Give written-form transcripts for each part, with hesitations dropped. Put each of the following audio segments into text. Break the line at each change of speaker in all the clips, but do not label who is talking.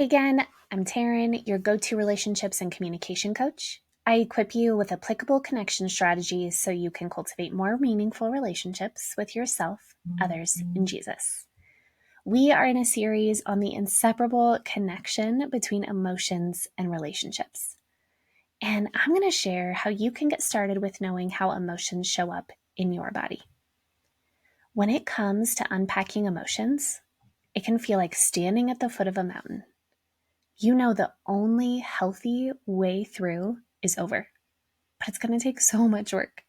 Again, I'm Taryn, your go-to relationships and communication coach. I equip you with applicable connection strategies so you can cultivate more meaningful relationships with yourself, others, and Jesus. We are in a series on the inseparable connection between emotions and relationships. And I'm going to share how you can get started with knowing how emotions show up in your body. When it comes to unpacking emotions, it can feel like standing at the foot of a mountain. You know the only healthy way through is over, but it's going to take so much work.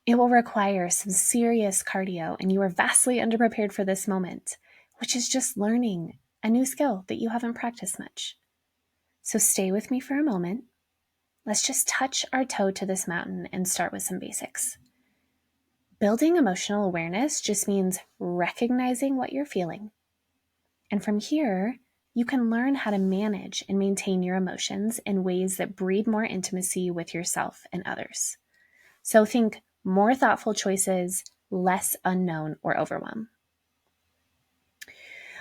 It will require some serious cardio, and you are vastly underprepared for this moment, which is just learning a new skill that you haven't practiced much. So stay with me for a moment. Let's just touch our toe to this mountain and start with some basics. Building emotional awareness just means recognizing what you're feeling. And from here, you can learn how to manage and maintain your emotions in ways that breed more intimacy with yourself and others. So think more thoughtful choices, less unknown or overwhelm.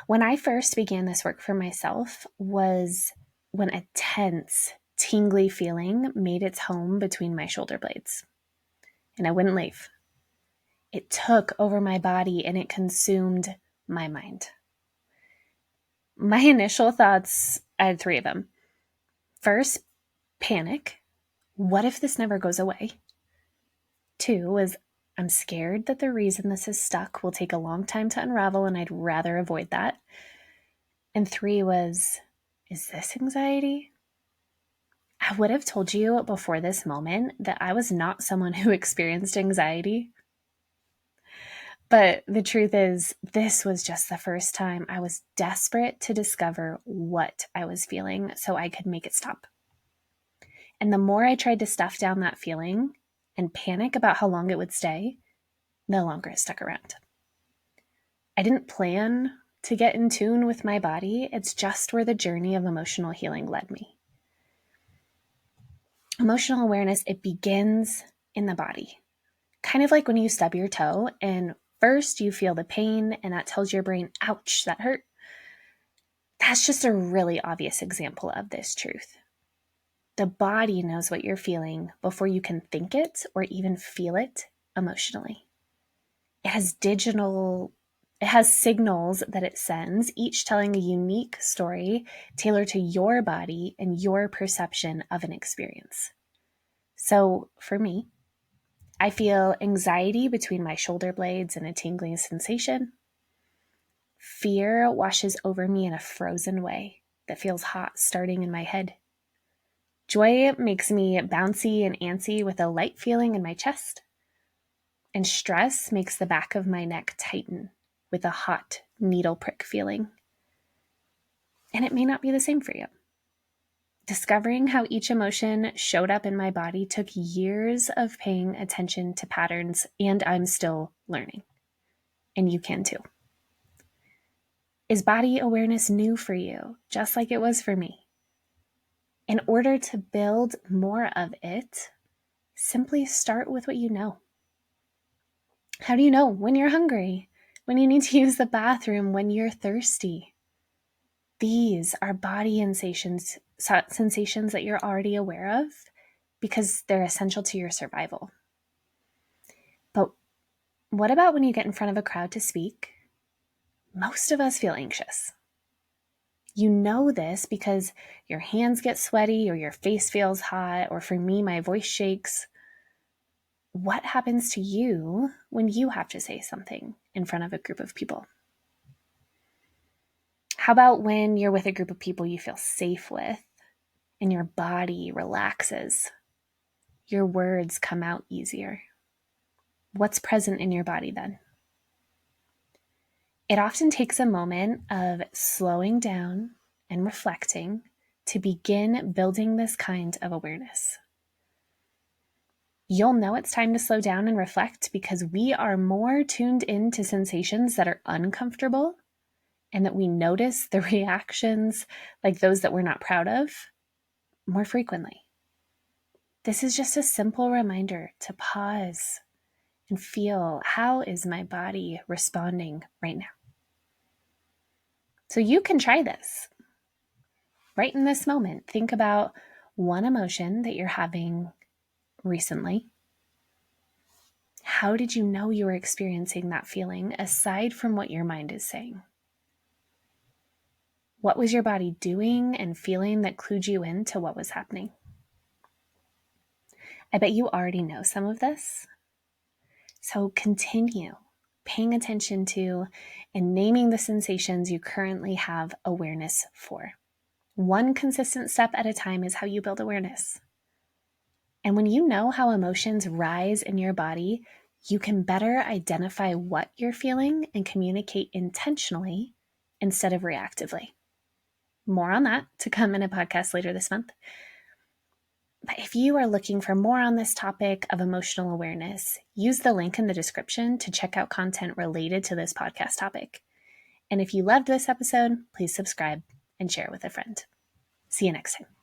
When I first began this work for myself was when a tense, tingly feeling made its home between my shoulder blades, and I wouldn't leave. It took over my body and it consumed my mind. My initial thoughts, I had three of them. First, panic. What if this never goes away? Two was, I'm scared that the reason this is stuck will take a long time to unravel and I'd rather avoid that. And three was, is this anxiety? I would have told you before this moment that I was not someone who experienced anxiety. But the truth is, this was just the first time I was desperate to discover what I was feeling so I could make it stop. And the more I tried to stuff down that feeling and panic about how long it would stay, the longer it stuck around. I didn't plan to get in tune with my body. It's just where the journey of emotional healing led me. Emotional awareness, it begins in the body. Kind of like when you stub your toe and first you feel the pain and that tells your brain, ouch, that hurt. That's just a really obvious example of this truth. The body knows what you're feeling before you can think it or even feel it emotionally. It has signals that it sends, each telling a unique story tailored to your body and your perception of an experience. So for me, I feel anxiety between my shoulder blades and a tingling sensation. Fear washes over me in a frozen way that feels hot starting in my head. Joy makes me bouncy and antsy with a light feeling in my chest. And stress makes the back of my neck tighten with a hot needle prick feeling. And it may not be the same for you. Discovering how each emotion showed up in my body took years of paying attention to patterns, and I'm still learning. And you can too. Is body awareness new for you, just like it was for me? In order to build more of it, simply start with what you know. How do you know when you're hungry, when you need to use the bathroom, when you're thirsty? These are body sensations that you're already aware of because they're essential to your survival. But what about when you get in front of a crowd to speak? Most of us feel anxious. You know this because your hands get sweaty or your face feels hot, or for me, my voice shakes. What happens to you when you have to say something in front of a group of people? How about when you're with a group of people you feel safe with and your body relaxes? Your words come out easier. What's present in your body then? It often takes a moment of slowing down and reflecting to begin building this kind of awareness. You'll know it's time to slow down and reflect because we are more tuned into sensations that are uncomfortable and that we notice the reactions, like those that we're not proud of, more frequently. This is just a simple reminder to pause and feel, how is my body responding right now? So you can try this. Right in this moment, think about one emotion that you're having recently. How did you know you were experiencing that feeling aside from what your mind is saying? What was your body doing and feeling that clued you into what was happening? I bet you already know some of this. So continue paying attention to and naming the sensations you currently have awareness for. One consistent step at a time is how you build awareness. And when you know how emotions rise in your body, you can better identify what you're feeling and communicate intentionally instead of reactively. More on that to come in a podcast later this month. But if you are looking for more on this topic of emotional awareness, use the link in the description to check out content related to this podcast topic. And if you loved this episode, please subscribe and share with a friend. See you next time.